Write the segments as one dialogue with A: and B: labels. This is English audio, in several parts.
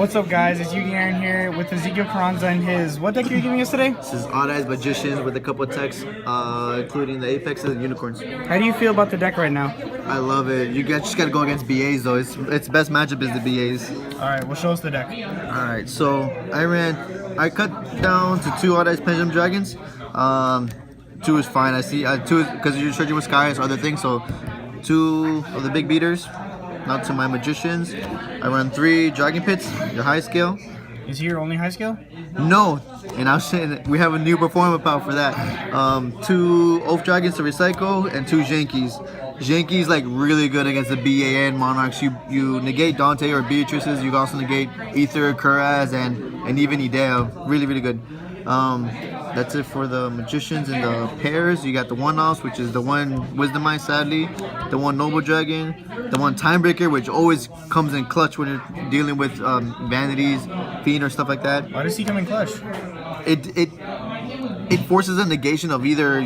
A: What's up, guys? It's Yugi Aaron here with Ezequiel Carranza and his. What deck are you giving us today?
B: This is Odd Eyes Magicians with a couple of techs, including the Apex and the Unicorns.
A: How do you feel about the deck right now?
B: I love it. You just gotta go against BAs though. Its best matchup is the BAs.
A: Alright, well, show us the deck.
B: Alright, so I cut down to 2 Odd Eyes Pendulum Dragons. 2 is fine. I see 2 because you're searching with Sky or other things, so 2 of the big beaters. Now to my Magicians. I run 3 Dragon Pits, your high scale.
A: Is he your only high scale?
B: No, and I was saying we have a new performance power for that. 2 Oath Dragons to recycle and 2 Jankies. Jankies like really good against the BA and Monarchs. You negate Dante or Beatrice's. You can also negate Ether, Kuraz, and even Idea. Really good. That's it for the Magicians and the pairs. You got the 1-offs, which is the 1 Wisdom Eye, sadly, the 1 Noble Dragon, the 1 Timebreaker, which always comes in clutch when you're dealing with Vanities, Fiend, or stuff like that.
A: Why does he come in clutch?
B: It forces a negation of either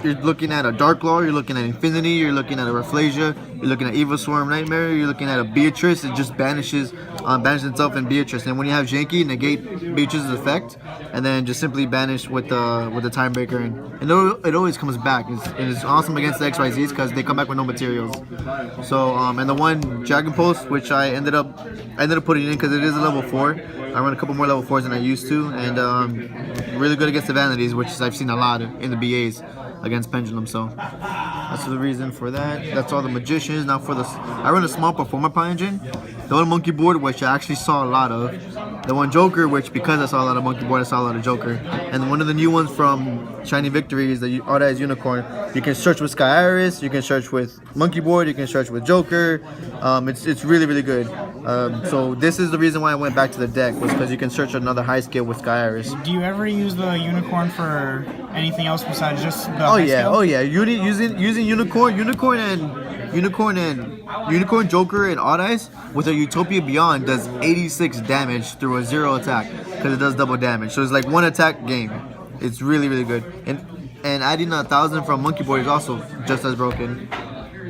B: you're looking at a Dark Claw, you're looking at Infinity, you're looking at a Rafflesia, you're looking at Evil Swarm Nightmare, you're looking at a Beatrice. It just banishes itself in Beatrice. And when you have Janky, negate Beatrice's effect, and then just simply banish with the Timebreaker, and it always comes back. It's awesome against the XYZs because they come back with no materials. So and the 1 Dragon Pulse, which I ended up putting in because it is a level 4. I run a couple more level 4s than I used to, and really good against the Vanities, which I've seen a lot in the BAs against Pendulum. So that's the reason for that. That's all the Magicians. Now for I run a small Performer Pie engine. The 1 Monkey Board, which I actually saw a lot of. The 1 Joker, which because I saw a lot of Monkey Board, I saw a lot of Joker. And one of the new ones from Shiny Victory is the Odd Eyes Unicorn. You can search with Sky Iris, you can search with Monkey Board, you can search with Joker. It's really good. So this is the reason why I went back to the deck, was because you can search another high scale with Sky Iris.
A: Do you ever use the Unicorn for anything else besides just the high scale?
B: Oh yeah. Using Unicorn, Joker, and Odd Eyes with a Utopia Beyond does 86 damage through a 0 attack because it does double damage. So it's like 1 attack game. It's really good. And adding 1,000 from Monkey Board is also just as broken.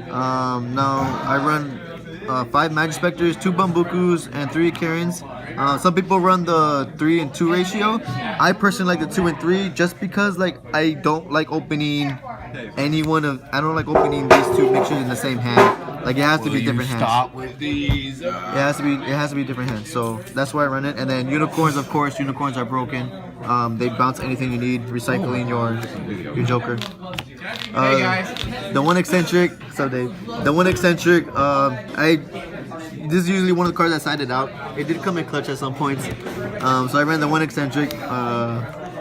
B: Now I run 5 Magic Specters, 2 Bambukus, and 3 Karens. Some people run the 3 and 2 ratio. I personally like the 2 and 3 just because I don't like opening I don't like opening these 2 pictures in the same hand. It has to be different hands.
C: Stop with these.
B: It has to be different hands. So that's why I run it. And then Unicorns, of course, Unicorns are broken. They bounce anything you need, recycling your Joker.
C: Hey guys.
B: The 1 Eccentric. So the 1 Eccentric. This is usually one of the cards I sided out. It did come in clutch at some points. So I ran the 1 Eccentric.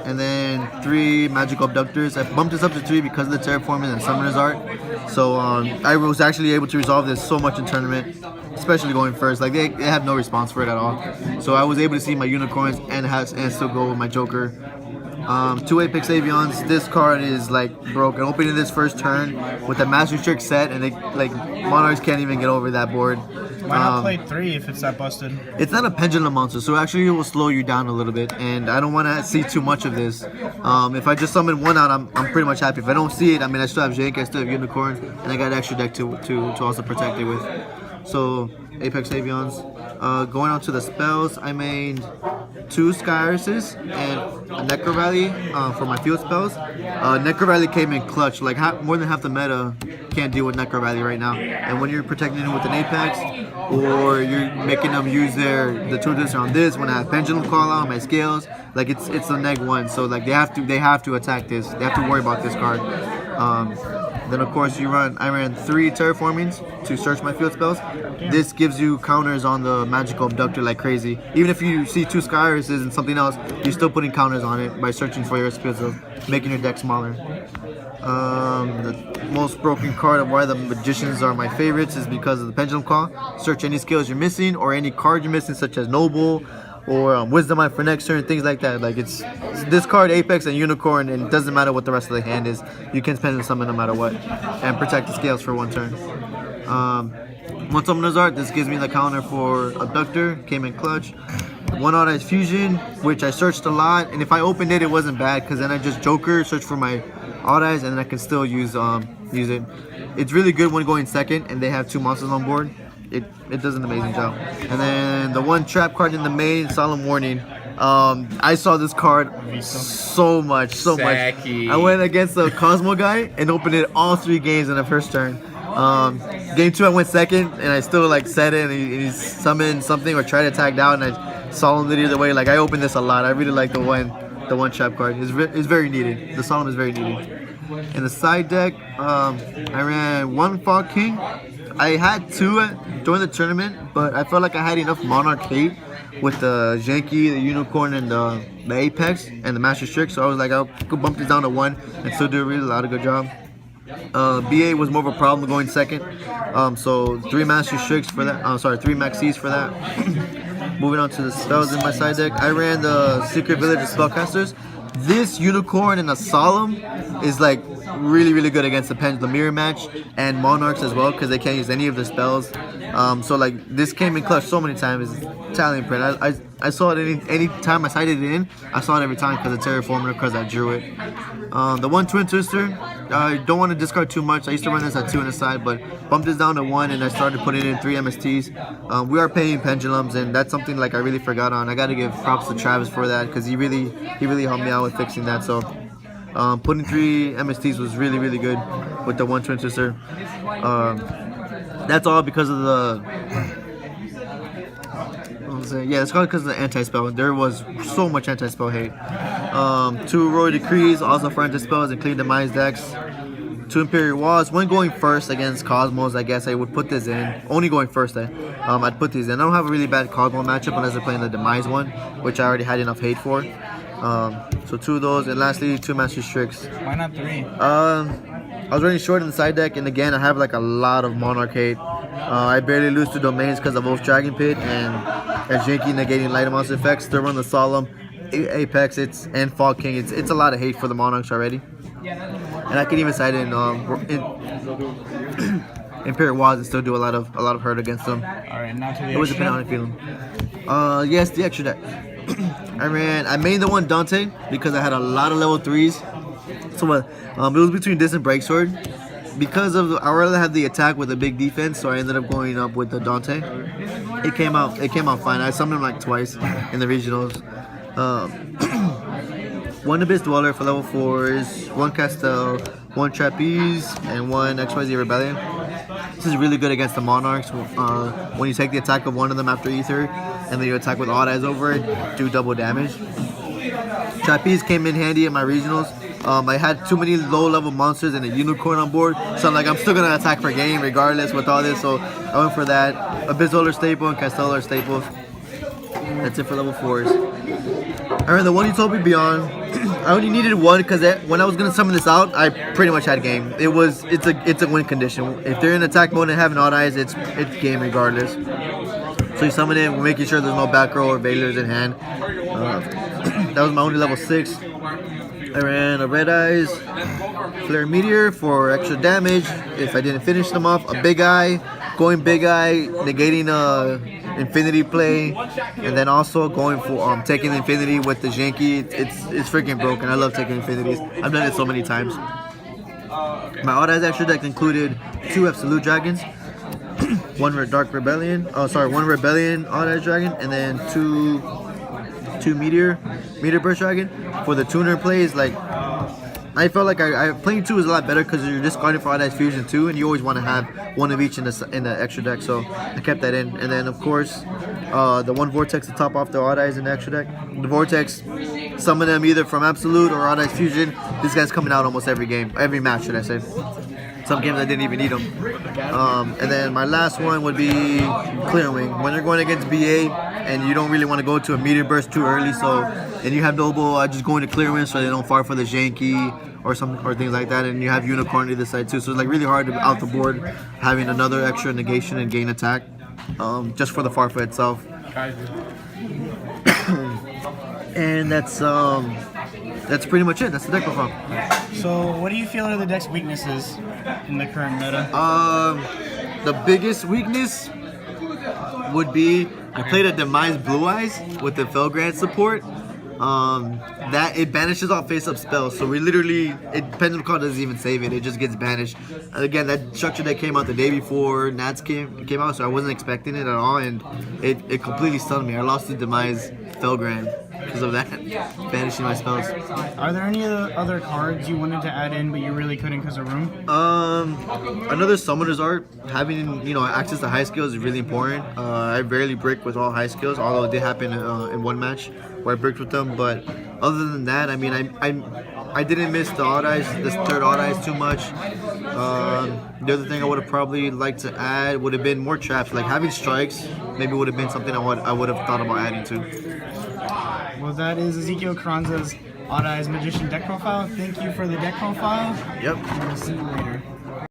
B: And then 3 Magical Abductors. I bumped this up to 3 because of the Terraforming and Summoner's Art. So I was actually able to resolve this so much in tournament, especially going first. They have no response for it at all. So I was able to see my Unicorns and still go with my Joker. 2 Apex Avions. This card is broken. Opening this first turn with a Master Trick set, and Monarchs can't even get over that board.
A: Why not play 3 if it's that busted?
B: It's not a pendulum monster, so actually it will slow you down a little bit, and I don't want to see too much of this. If I just summon 1 out, I'm pretty much happy. If I don't see it, I still have Jake, I still have Unicorn, and I got an extra deck to also protect it with. So Apex Avions. Going on to the spells, I made 2 Sky Irises and a Necro Rally for my field spells. Necro Rally came in clutch. More than half the meta can't deal with Necro Rally right now. And when you're protecting them with an Apex, or you're making them use the tooltips on this, when I have Pendulum Call out, my scales, it's a neg 1. So they have to attack this. They have to worry about this card. Then of course I ran 3 Terraformings to search my field spells. This gives you counters on the Magical Abductor like crazy. Even if you see 2 Sky Irises and something else, you're still putting counters on it by searching for your field spells, making your deck smaller. The most broken card of why the Magicians are my favorites is because of the Pendulum Call. Search any skills you're missing or any card you're missing, such as Noble or Wisdom Eye for next turn, things like that. It's this card, Apex and Unicorn, and it doesn't matter what the rest of the hand is. You can spend and summon no matter what, and protect the scales for 1 turn. 1 Summoner's Art. This gives me the counter for Abductor. Came in clutch. 1 Odd Eyes Fusion, which I searched a lot, and if I opened it, it wasn't bad because then I just Joker, search for my Odd Eyes, and then I can still use it. It's really good when going second, and they have 2 monsters on board. it does an amazing job. And then the one trap card in the main, Solemn Warning. I saw this card so much.
C: Sacky.
B: I went against the Cosmo guy and opened it all 3 games in the first turn. Game 2 I went second and I still like said it and he summoned something or tried to attack down and I solemned it either way. Like I opened this a lot. I really like the one trap card. It's very needed. The Solemn is very needed. In the side deck, I ran 1 Fog King. I had 2 during the tournament, but I felt like I had enough Monarch hate with the Janky, the Unicorn, and the Apex, and the Master Strix. So I was like, I could bump this down to 1 and still do a really lot of good job. BA was more of a problem going second. So 3 Master Strix for that. 3 Maxis for that. Moving on to the spells in my side deck, I ran the Secret Village of Spellcasters. This Unicorn and a Solemn is like really good against the Pendulum Mirror match and Monarchs as well because they can't use any of their spells. So like this came in clutch so many times. It's Italian print. I saw it any time I sighted it in. I saw it every time because of Terraformer because I drew it. The one Twin Twister, I don't want to discard too much. I used to run this at 2 on the side, but bumped this down to 1 and I started putting in 3 MSTs. We are paying pendulums and that's something like I really forgot on. I got to give props to Travis for that because he really helped me out with fixing that. So putting 3 MSTs was really good with the one Twin Twister. That's all because of the. Yeah, it's called because of the anti-spell. There was so much anti-spell hate. 2 Royal Decrees, also for anti-spells and clean demise decks. 2 Imperial Walls. When going first against Cosmos, I guess I would put this in. Only going first, I'd put these in. I don't have a really bad Cosmo matchup unless they're playing the demise one, which I already had enough hate for. So 2 of those, and lastly 2 Master Strix.
A: Why not 3?
B: I was running short in the side deck, and again I have like a lot of Monarch hate. I barely lose to domains because of Wolf's Dragon Pit and Janky negating light monster effects. Still run the Solemn, Apex, and Fog King. It's a lot of hate for the Monarchs already. And I can even side in Imperial Walls and still do a lot of hurt against them.
A: Alright, now to the
B: It was depending on how I'm feeling. Yes, the extra deck. I made the one Dante because I had a lot of level 3s. So it was between this and Breaksword. Because of I rather have the attack with a big defense, so I ended up going up with the Dante. It came out fine. I summoned him like twice in the regionals. 1 Abyss Dweller for level 4s, 1 Castel, 1 Trapeze, and 1 XYZ Rebellion. This is really good against the Monarchs. When you take the attack of one of them after Ether, and then you attack with Odd Eyes over it, do double damage. Trapeze came in handy in my regionals. I had too many low-level monsters and a Unicorn on board, so I'm like, I'm still gonna attack per game regardless with all this. So I went for that. Abyss Dweller staple and Castellar staples. That's it for level 4s. I ran the one Utopia Beyond. I only needed 1 because when I was gonna summon this out, I pretty much had game. It's a win condition. If they're in attack mode and having Odd Eyes, it's game regardless. So you summon it, making sure there's no back row or Veilers in hand. That was my only level 6. I ran a Red Eyes, Flare Meteor for extra damage if I didn't finish them off. A Big Eye, going Big Eye, negating Infinity play, and then also going for taking Infinity with the Janky. It's freaking broken. I love taking Infinities. I've done it so many times. My Odd Eyes extra deck included 2 Absolute Dragons, 1 Dark Rebellion, 1 Rebellion Odd Eyes Dragon, and then 2 Meteor Burst Dragon. For the tuner plays, like I felt like playing 2 is a lot better because you're discarding for Odd Eyes Fusion 2, and you always want to have 1 of each in the extra deck. So I kept that in, and then of course the 1 Vortex to top off the Odd Eyes in the extra deck. The Vortex, summon them either from Absolute or Odd Eyes Fusion. This guy's coming out almost every game, every match, should I say. Some games I didn't even need them. And then my last one would be Clear Wing. When you're going against BA and you don't really want to go to a Meteor Burst too early, and you have Noble just going to Clear Wing so they don't far for the Janky or things like that, and you have Unicorn to this side too. So it's like really hard to out the board having another extra negation and gain attack just for the Farfa itself. And that's pretty much it. That's the deck profile.
A: So, what do you feel are the deck's weaknesses in the current meta?
B: The biggest weakness would be I played a Demise Blue Eyes with the Felgrand support. that it banishes all face-up spells. So we literally, Pendulum Call doesn't even save it. It just gets banished. Again, that structure that came out the day before Nats came out, so I wasn't expecting it at all, and it completely stunned me. I lost to Demise Felgran because of that, banishing my spells.
A: Are there any other cards you wanted to add in but you really couldn't because of room?
B: Another Summoner's Art, having access to high skills is really important. I rarely brick with all high skills, although it did happen in one match where I bricked with them. But other than that, I mean, I didn't miss the Odd Eyes, this third Odd Eyes too much. The other thing I would have probably liked to add would have been more traps. Like having strikes maybe would have been something I would have thought about adding to.
A: Well, that is Ezequiel Carranza's Odd Eyes Magician deck profile. Thank you for the deck profile.
B: Yep.
A: And we'll see you later.